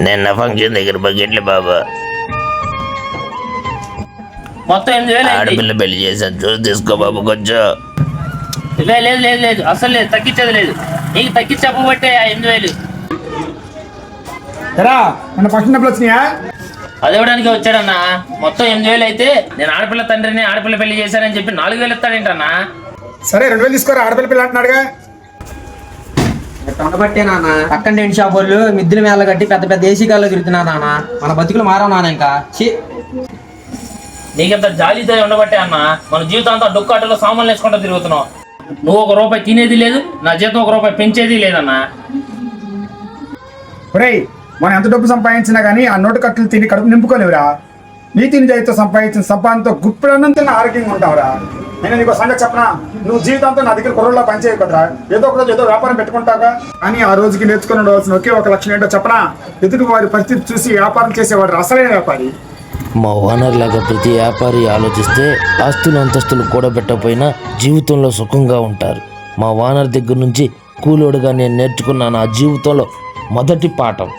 నిన్న ఫంక్షన్ దగ్గర బకెట్లు బాబా మొత్తం 8,000 ఆడపిల్ల పెళ్లి చేశాను చూసి తీసుకో బాబు కొంచెం. లేదు లేదు లేదు అసలు లేదు, తగ్గించేది లేదు. నీకు తగ్గించకపోతే 8,000 మన ఫంక్షన్ డబ్బులు వచ్చినాయా? అదేవడానికి వచ్చాడన్నా. మొత్తం 8,000 అయితే నేను ఆడపిల్ల తండ్రిని ఆడపిల్ల పెళ్లి చేశానని చెప్పి 4,000 ఇస్తాడేంటన్నా? సరే 2,000 తీసుకోరా, ఆడపిల్ల పిల్ల అంటున్నాడుగా. ఉండబట్టే నాన్న పక్కన రెండు షాప్ వాళ్ళు మిద్దుల మేళ కట్టి పెద్ద పెద్ద ఏసీ కాల్లో తిరుగుతున్నా నాన్న. మన బతుకులు మారావు నాన్న. ఇంకా నీకెంత జాలీతో ఉండబట్టే అన్న మన జీవితాంతా డొక్కాటలో సామాన్లు వేసుకుంటూ తిరుగుతున్నావు. నువ్వు 1 రూపాయి తినేది లేదు, నా జీతం 1 రూపాయి పెంచేది లేదన్నా. ఒరేయ్, మనం ఎంత డబ్బు సంపాదించినా కానీ ఆ నోటు కట్టలు తిని కడుపు నింపుకోలేవురా. నీతి నిజాయితీతో సంపాదించిన సంపాదనతో గుప్పిడన్నంత ఆరోగ్యంగా ఉంటావురా. నేను నీకు సంగతి చెప్పనా, నువ్వు జీవితంతో నా దగ్గర కుర్రలో పనిచేయకూడరా. ఏదో ఒక రోజు ఏదో వ్యాపారం పెట్టుకుంటావుగా. కానీ ఆ రోజుకి నేర్చుకుని ఉండవలసిన ఒకే ఒక లక్షణం ఏంటో చెప్పనా, ఎదుటి వారి పరిస్థితి చూసి వ్యాపారం చేసేవాడు అసలైన వ్యాపారి. మా ఓనర్ లాగా ప్రతి వ్యాపారి ఆలోచిస్తే ఆస్తులు అంతస్తులు కూడబెట్టకపోయినా జీవితంలో సుఖంగా ఉంటారు. మా ఓనర్ దగ్గర నుంచి కూలోడుగా నేను నేర్చుకున్న నా జీవితంలో మొదటి పాఠం.